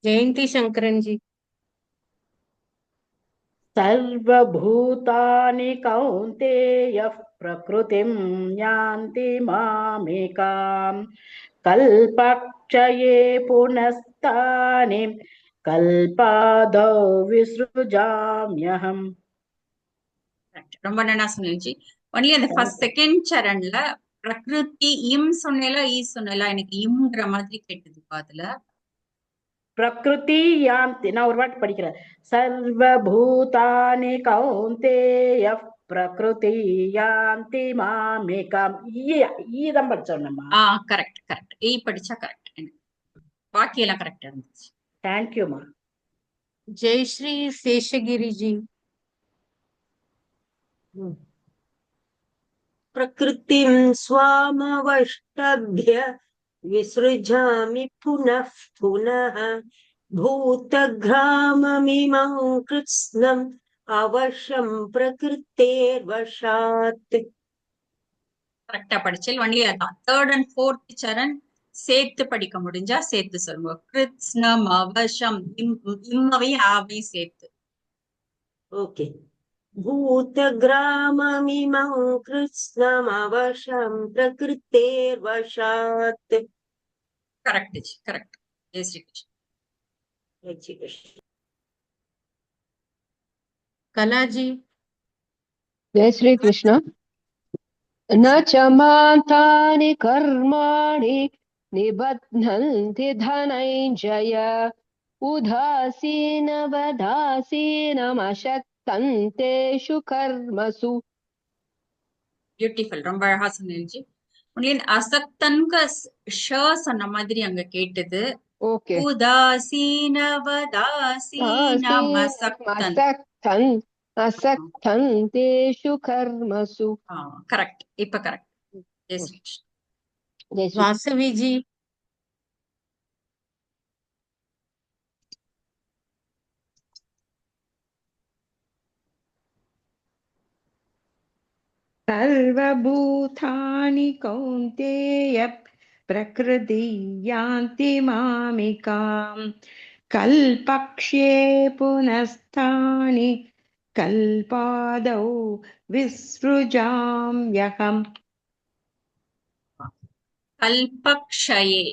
जयंती शंकरन जी। सर्वभूतानि कौन्तेयः प्रकृतिं यान्ति मामेकाम् कल्पक्षये पुनस्तानि कल्पादौ विसृजाम्यहम्. ரொம்ப நல்லா சொன்னீங்க. ஒன்லி அந்த ஃபர்ஸ்ட் செகண்ட் சரண்ல பிரகிருதி இம் சொன்னேல ஈ சொன்னேல எனக்கு இம்ங்கிற மாதிரி கேட்டது அதுல. प्रकृति यान्ति நான் ஒரு வாட்டி படிக்கிறேன். सर्वभूतानि कौन्तेयः प्रकृति यान्ति मामेकाम्. ஈ தான் படிச்சோம் நம்ம. Correct correct. ஈ படிச்சா கரெக்ட். பாக்கி எல்லாம் கரெக்டா இருந்துச்சு. தேங்க்யூமா. जयश्री शेषगिरी जी। प्रकृतिं स्वामवष्टभ्य विसृजामि पुनः पुनः भूतग्राममिमं कृत्स्नम् अवशं प्रकृतेर्वशात्. கரெக்டா படிச்சல். ஒன்லி அதான் தேர்ட் அண்ட் ஃபோர்த் சரண் சேர்த்து படிக்க முடிஞ்சா சேர்த்து சொல்லுங்க. கிருத்ஸ்னம் அவசம் இம்மவையும் ஆவையும் சேர்த்து. ओके. भूतग्राममिमं कृत्स्नमवशं प्रकृतेर्वशात्. Correct correct. ஜெய் ஸ்ரீ கிருஷ்ண. जय श्री कृष्ण. कला जी। जय श्री कृष्ण। न च मान्तानि कर्माणि निबध्नन्ति धनञ्जय उदासीनवदासीनमशक्तन्तेषु कर्मसु. பியூட்டிஃபுல். ரொம்ப அழகா சொன்னீங்க. ஒன்லி அசக்தன்க ஷ சொன்ன மாதிரி அங்க கேட்டது. ओके. உதாசீனவதாசீனமசக்தன். असक्तन्तेषु कर्मसु. கரெக்ட். இப்ப கரெக்ட். ஜெய் ஸ்ரீ கிருஷ்ண. जय श्री वासवी जी। सर्वभूतानि कौन्तेय प्रकृति यान्ति मामिकाम् कल्पक्षये पुनस्तानि कल्पादौ विसृजाम्यहम्. கல்பக்ஷயே.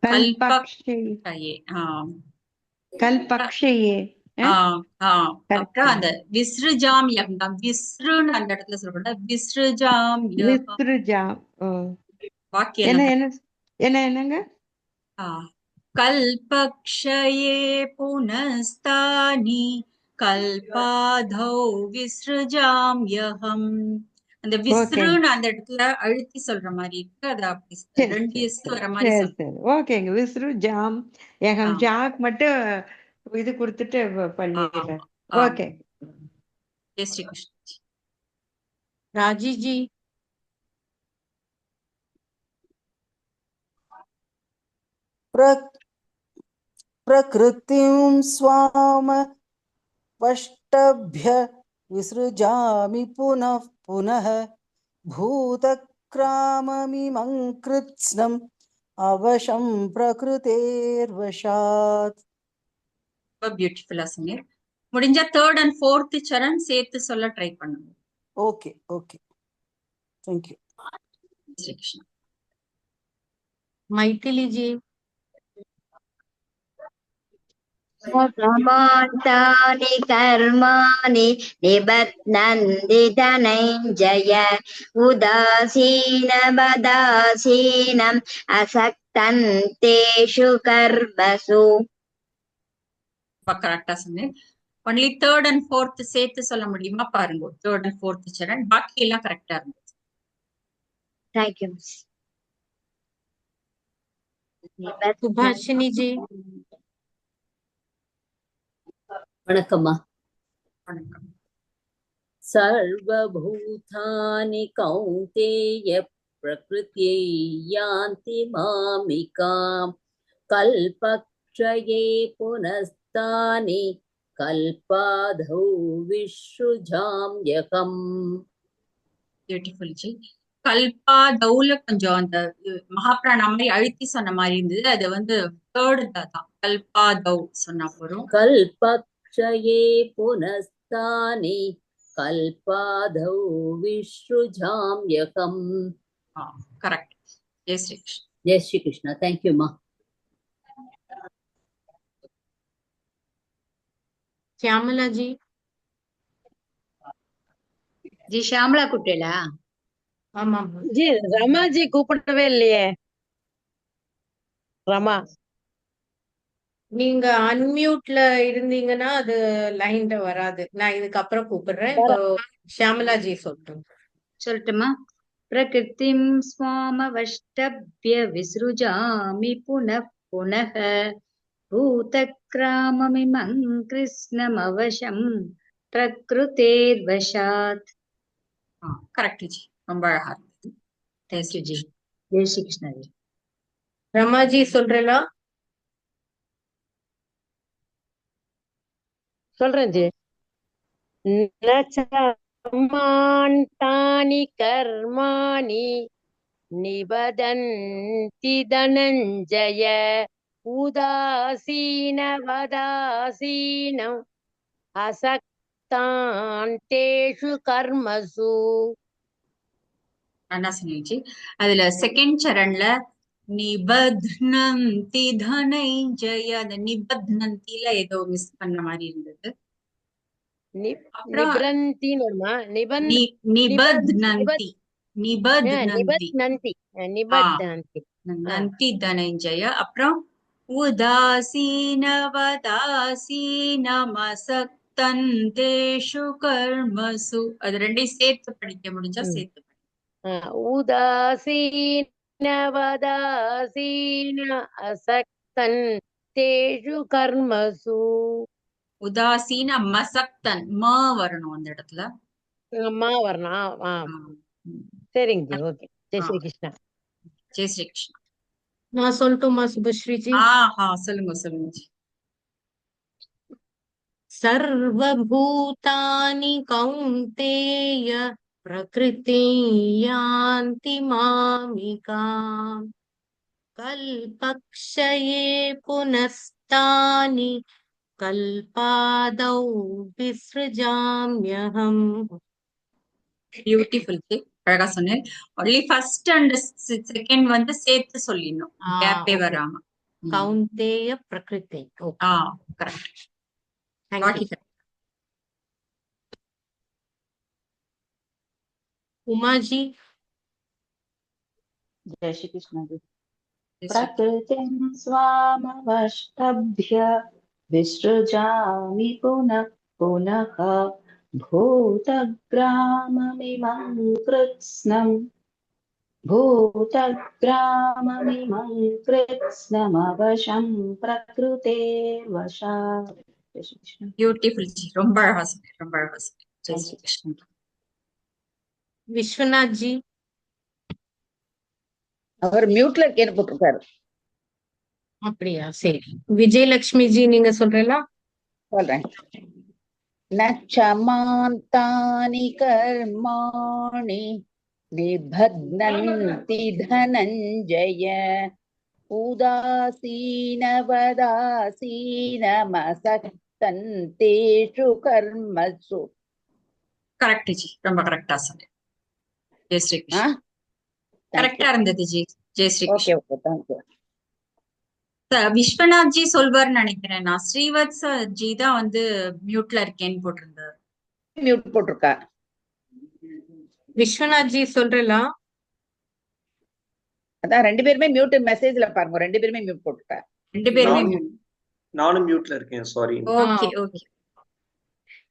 कल्पक्षये कल्पक्षये அப்புறம் அந்த விஸ்ருஜாம் யகம் விஸ்ருன்னு அந்த இடத்துல சொல்லக்கூடாது. விஸ்ருஜாம் யகம். विसृजाम्. வாக்கியம் என்னங்க? கல்பக்ஷயே புனஸ்தானி கல்பாதௌ விஸ்ருஜாம் யகம். அந்த விஸ்ருன்னு அந்த இடத்துல அழுத்தி சொல்ற மாதிரி இருக்கு. அது அப்படி ரெண்டு எஸ் வர மாதிரி சொல்றேன். ஓகேங்க. விஸ்ருஜாம் யகம் ஜாக் மட்டும் இது கொடுத்துட்டு பண்ணிடுறேன். ஓகே. ஜெய் ஸ்ரீ கிருஷ்ண. राजी जी। प्रकृतिं स्वामवष्टभ्य विसृजामि पुनः पुनः भूतग्राममिमं कृत्स्नम् अवशं प्रकृतेर्वशात्. பியூட்டிஃபுல்லா சொன்னீர். முடிஞ்சா தேர்ட் அண்ட் ஃபோர்த் சரண் சேர்த்து சொல்ல ட்ரை பண்ணுங்க. Okay okay thank you. Shri Krishna. Maithili ji. समान्तानि कर्माणि निबध्नन्ति धनञ्जय उदासीनवदासीनम् असक्तन्तेषु कर्मसु. கரெக்டா சொன்னேன். ஒன்லி தேர்ட் அண்ட் ஃபோர்த் சேர்த்து சொல்ல முடியுமா பாருங்க. தேர்ட் அண்ட் ஃபோர்த் சரண் பாக்கி எல்லாம் கரெக்டா இருந்துச்சு. தேங்க்யூ. सुभाषिनी जी। वणकम्मा. வணக்கம். सर्वभूतानि कौन्तेय प्रकृत्यै यान्ति मामिकाम् कल्पक्षये पुनस्तानि कल्पादौ विसृजाम्यहम्. Beautiful G. கல்பா தௌல கொஞ்சம் அந்த மகாபிராணா மாதிரி அழுத்தி சொன்ன மாதிரி இருந்தது. அது தேர்ட் தான் கல்பாதௌ சொன்னா போறோம். कल्पक्षये पुनस्तानि कल्पादौ विसृजाम्यहम्. கரெக்ட். ஜெய் ஸ்ரீ கிருஷ்ண. जय श्री कृष्ण. थैंक यू मा. श्यामला जी. ஜி ஷாமலா குட்டேலா? ஆமா ஜி ரமாஜி கூப்பிடவே இல்லையே. ரமா நீங்க அன்மியூட்ல இருந்தீங்கன்னா அது லைன்ல வராது. நான் இதுக்கப்புறம் கூப்பிடுறேன். இப்போ ஷியாமலா ஜி சொல்லட்டும். சொல்லட்டுமா? பிரகிருதிம் ஸ்வாமவஷ்டப்ய விஸ்ருஜாமி புனః புனः பூதக்ராமமிமம் கிருஷ்ணமவசம் பிரகிருதேர்வசாத். கரெக்ட் ஜி, ரொம்ப அழகா இருந்தது. தேங்க்யூ ஜி. ஜெய் ஸ்ரீ கிருஷ்ணா ஜி. ரமாஜி சொல்றேலா? சொல்றேன் ஜி. நச்சாமான்தானி கர்மாணி நிபதந்தி தனஞ்சய உதாசீனவதாசீனம் அசக்தாந்தேஷு கர்மசு. நல்லா சொன்னீங்க ஜி. அதுல செகண்ட் சரண்ல நிபத்னந்தி தனஞ்சய, அந்த நிபத்னந்தில ஏதோ மிஸ் பண்ண மாதிரி இருந்தது. அப்புறம் நிபந்தந்தின்னு வருமா? நிபத்னந்தி நிபத்னந்தி நிபந்தந்தி நந்தி தனஞ்சய. அப்புறம் உதாசீனவதாசீனமசக்தந்தேஷு கர்மசு. அது ரெண்டையும் சேர்த்து படிக்க முடிஞ்சா சேர்த்து படிக்க. உதாசீனவதாசீன அசக்தன் தேஷு கர்மசு. உதாசீன மசக்தன் ம வரணும் அந்த இடத்துல. அம்மா வரணும். சரிங்க ஜி. ஓகே. ஜெய் ஸ்ரீ கிருஷ்ணா. ஜெய் ஸ்ரீ கிருஷ்ணா. நான் சொல்லட்டுமா சுபஸ்ரீ ஜி? சொல்லுங்க சொல்லுங்க ஜி. சர்வபூதானி கௌந்தேய பிரகிருதி யாந்தி மாமிகாம் கல்பக்ஷயே புனஸ்தானி கல்பாதௌ விஸ்ருஜாம்யஹம். பியூட்டிஃபுல் ஜி, அழகா சொன்னேன். ஒன்லி ஃபர்ஸ்ட் அண்ட் செகண்ட் வந்து சேர்த்து சொல்லிடணும், கேப்பே வராம. கௌந்தேய பிரகிருதி. கரெக்ட். உமாஜி. जय श्री कृष्ण जी. प्रकृतिं स्वामवष्टभ्य विसृजामि पुनः पुनः भूतग्राममिमं कृत्स्नमवशं प्रकृतेर्वशात्. பியூட்டிஃபுல் ஜி, ரொம்ப அழகா சொன்னேன், ரொம்ப அழகா சொன்னேன். ஜெய் ஸ்ரீ கிருஷ்ணன். விஸ்வநாத் ஜி. அவர் மியூட்ல இருக்கேன்னு போட்டிருக்காரு. அப்படியா? சரி. விஜயலட்சுமி ஜி நீங்க சொல்றீங்களா? சொல்றேன். நச்சமாந்தானி கர்மாணி நிபத்னந்தி தனஞ்சய உதாசீனவதாசீனமசக்தந்தேஷு கர்மசு. கரெக்ட் ஜி, ரொம்ப கரெக்டா சொன்னேன். ஜெய் ஸ்ரீ கிருஷ்ணா. கரெக்டா இருந்தது ஜி. ஜெய் ஸ்ரீ கிருஷ்ணா. Okay, thank you. விஸ்வநாத் ஜி சொல்வார்னு நினைக்கிறேன். நான் ஸ்ரீவத்ச ஜி தான் வந்து மியூட்ல இருக்கேன்னு போட்டிருந்தார். மியூட் போட்டிருக்கா. விஸ்வநாத் ஜி சொல்றீங்களா? அதான் ரெண்டு பேருமே மியூட் மெசேஜ்ல பாருங்க, ரெண்டு பேருமே மியூட் போட்டுட்டா. ரெண்டு பேருமே நானும் மியூட்ல இருக்கேன். சாரி. Okay okay.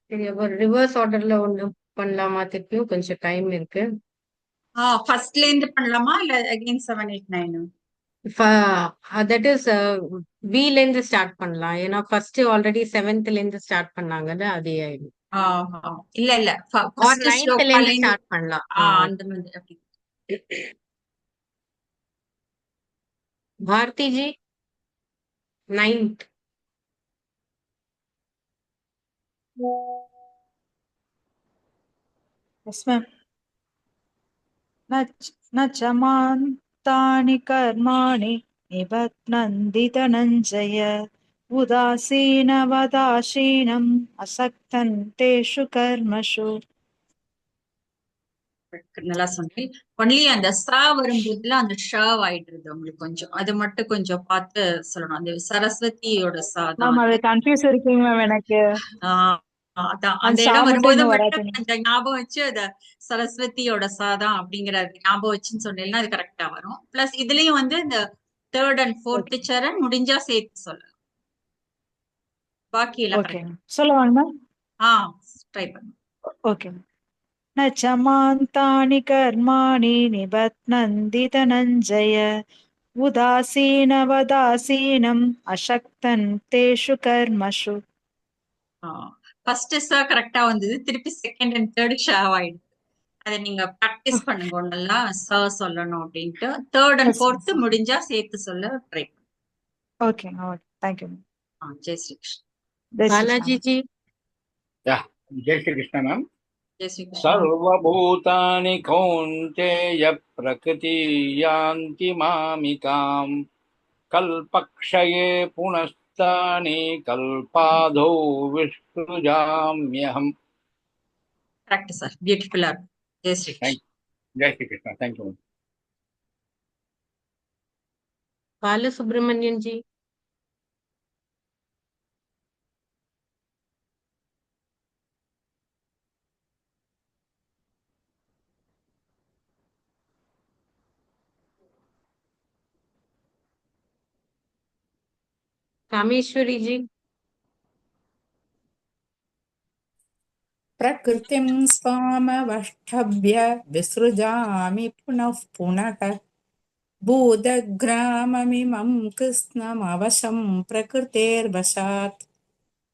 சரி, ஒரு ரிவர்ஸ் ஆர்டர்ல ஒண்ணு பண்ணலாமா? திருப்பியும் கொஞ்சம் டைம் இருக்கு. ஃபர்ஸ்ட்ல இருந்து பண்ணலாமா இல்ல அகைன் 7 8 9? தட் இஸ் வீல இருந்து ஸ்டார்ட் பண்ணலாம். ஏன்னா ஃபர்ஸ்ட் ஆல்ரெடி 7th இருந்து ஸ்டார்ட் பண்ணாங்கல்ல, அதே ஆயிடும். இல்ல இல்ல, Or 9th இருந்து ஸ்டார்ட் பண்ணலாம். அந்த மாதிரி. அப்படி भारती जी 9th. Yes, ma'am. न चमान्तानि कर्माणि निबध्नन्ति धनञ्जय उदासीनवदासीनम् असक्तं तेषु कर्मसु. நல்லா சொன்னேன். ஒன்லி அந்த சா வரும்போதுலாம் அந்த ஷ ஆயிடுறது உங்களுக்கு கொஞ்சம் அது மட்டும் கொஞ்சம் பார்த்து சொல்லணும். அந்த சரஸ்வதியோட சா தான் மேம் அது அது. கன்ஃபியூஸ் இருக்குங்க மேம் எனக்கு. ஆஹ் அதான் அந்த அந்த சா இடம் மட்டும் வரும்போது இன்னும் மட்டும் வராதுங்க. கொஞ்சம் ஞாபகம் வச்சு அத சரஸ்வதியோட சாதம் அப்படிங்கறது ஞாபகம் வச்சுன்னு சொன்னீங்கன்னா அது கரெக்டா வரும். பிளஸ் இதுலயும் வந்து இந்த தேர்ட் அண்ட் ஃபோர்த் ஓகே சரண் முடிஞ்சா சேர்த்து சொல்லலாம். பாக்கி எல்லாம் ஓகே கரெக்ட். சொல்லுவாங்க மேம். ட்ரை பண்ணுங்க. ஓகே. न च मान्तानि कर्माणि निबध्नन्ति धनञ्जय उदासीनवदासीनम् अशक्तं तेषु कर्मसु. ஃபர்ஸ்ட் ச கரெக்டா வந்தது, திருப்பி செகண்ட் அண்ட் தேர்ட் ஷேவ் ஆயிடுது. அதை நீங்க ப்ராக்டிஸ் பண்ணுங்க நல்லா ச சொல்லணும் அப்படின்ட்டு. தேர்ட் அண்ட் எஸ் ஃபோர்த் மேம். முடிஞ்சா சேர்த்து சொல்ல try okay okay thank you ma'am. பண்ணுங்க. Jai Shri Krishna. Jai Sri Balaji Krishna. ji. Yeah. Jai Shri Krishna, ma'am. Jai Shri Krishna. सर्वभूतानि कौन्तेय प्रकृति यान्ति मामिकां कल्पक्षये पुनस्तानि कल्पादौ विसृजाम्यहम्. கரெக்ட் சார், பியூட்டிஃபுல்லா இருக்கு. Jai Shri Krishna. Thank Jai Shri Krishna. Thank you. Balasubramanian ji. Kameshwari ji. प्रकृतिं स्वामवष्टभ्य विसृजामि पुनः पुनः भूतग्राममिमं कृत्स्नमवशं प्रकृतेर्वशात्.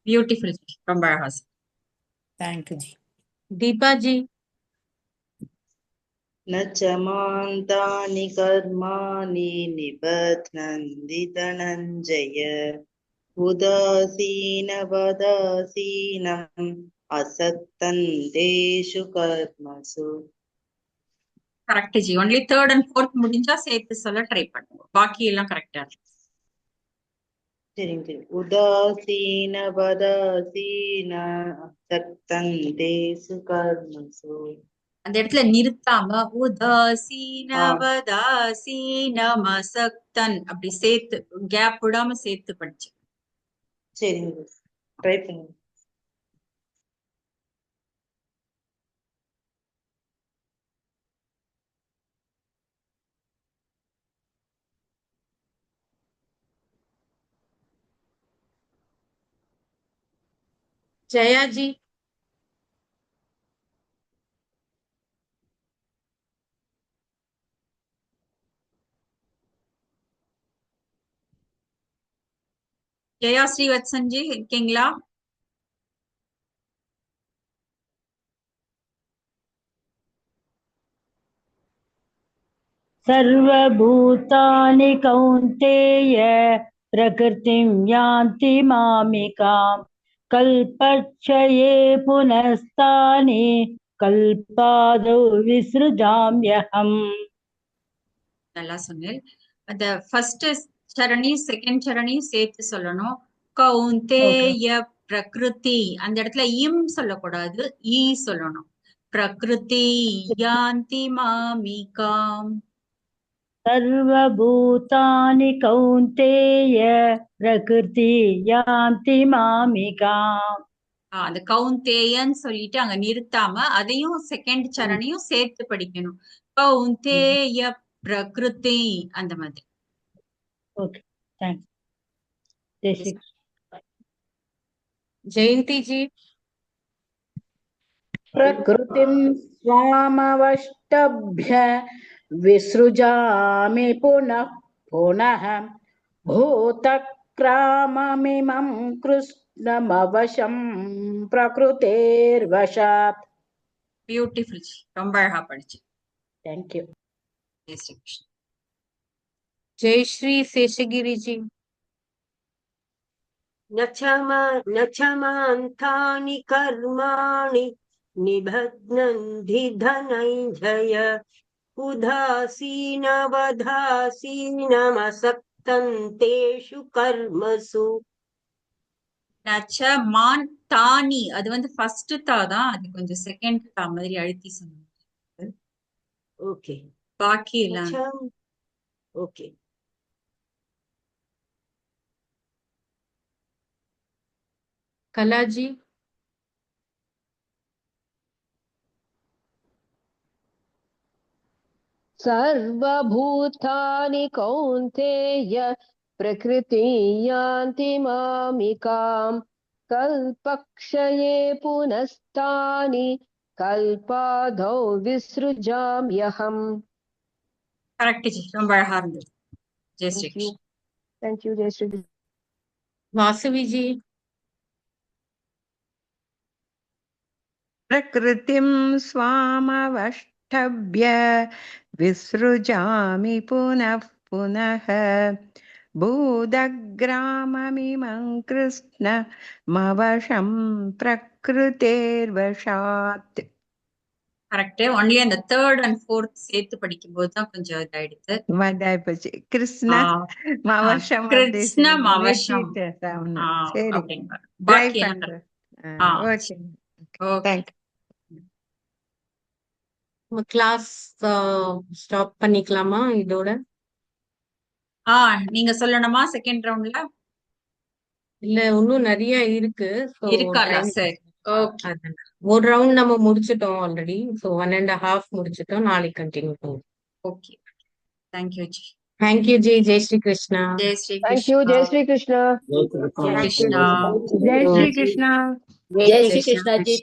பியூட்டிஃபுல், ரொம்ப அழகா sir. Thank you ji. Deepa ji. न च मान्तानि कर्माणि निबध्नन्ति धनञ्जय उदासीनवदासीनम् असक्तं तेषु कर्मसु. Correct G. Only third and fourth முடிஞ்சா சேர்த்து சொல்ல ட்ரை பண்ணுங்க. பாக்கி எல்லாம் கரெக்டா இருக்கு. சரிங்க. उदासीनवदासीन असक्तं तेषु कर्मसु. அந்த இடத்துல நிறுத்தாம உதாசீனவதாசீனமசக்தன் அப்படி சேர்த்து கேப் விடாம சேர்த்து படிச்சு. சரிங்க, ட்ரை பண்ணுங்க. Jaya ji. Jaya Srivatsan G இருக்கீங்களா? सर्वभूतानि कौन्तेय प्रकृतिं यान्ति मामिकाम् कल्पक्षये पुनस्तानि कल्पादौ विसृजाम्यहम्. நல்லா சொன்னேன். அந்த ஃபர்ஸ்ட் சரணி செகண்ட் சரணியும் சேர்த்து சொல்லணும். கௌந்தேய பிரகிருதி அந்த இடத்துல இம் சொல்லக்கூடாது, ஈ சொல்லணும். பிரகிருதி யாந்தி மாமிகாம். सर्वभूतानि कौन्तेय प्रकृति यान्ति मामिकाम्. அந்த கௌந்தேயன்னு சொல்லிட்டு அங்க நிறுத்தாம அதையும் செகண்ட் சரணியும் சேர்த்து படிக்கணும். கௌந்தேய பிரகிருதி அந்த மாதிரி. Okay thanks. जय श्री Jayanti ji. प्रकृतिं स्वामवष्टभ्य विसृजामि पुनः पुनः भूतग्राममिमं कृष्णमवशं प्रकृतेर्वशात्. பியூட்டிஃபுல், ரொம்ப அழகா படிச்சு. Thank you. Jai Shri Krishna. Jai Shri Seshagiri ji. न च मान्तानि कर्माणि निबध्नन्ति धनञ्जय उदासीनवदासीनमसक्तं असक्तन्तेषु कर्मसु நச்ச மான் தானி அது வந்து ஃபர்ஸ்ட் தா தான், அது கொஞ்சம் செகண்ட் தா மாதிரி அழுத்தி சொன்னாங்க. ஓகே பாக்கி எல்லாம் ஓகே கலாஜி सर्वभूतानि कौन्तेय प्रकृति यान्ति मामिकाम् कल्पक्षये पुनस्तानि कल्पादौ विसृजाम्यहम्. கரெக்ட் ஜி, ரொம்ப அழகா இருந்தது. Jai Shri Krishna. Thank you, Jai Shri Krishna. வாசவிஜி प्रकृतिं स्वामवष्टभ्य विसृजामि पुनः पुनः भूदग्राममिमं कृष्णमवशं प्रकृतेर्वशात्. கரெக்ட். ஒன்லி அந்த தேர்ட் அண்ட் ஃபோர்த் சேர்த்து படிக்கும் போது தான் கொஞ்சம் இதாயிடுது. வதாய்பச்சி கிருஷ்ண மவசம் கிருஷ்ணம் அவசம் சரி அப்படிங்க. ட்ரை பாக்கி எல்லாம் பண்றேன். correct. Okay thank class stop பண்ணிக்கலாமா இதோட? நீங்க சொல்லணுமா செகண்ட் ரவுண்ட்ல? இல்ல இன்னும் நிறைய இருக்கு. So இருக்காளா? time சரி, ஓகே ஒரு ரவுண்ட் நம்ம முடிச்சிட்டோம் ஆல்ரெடி. ஸோ 1.5 முடிச்சிட்டோம். நாளைக்கு கண்டினியூ பண்ணுவோம். Okay. Thank you ji. Thank you ji. Jai Shri Krishna. Jai Shri Thank you, Krishna. Jai Shri Krishna. Jai Krishna. Jai Shri Krishna. Jai Shri Krishna G.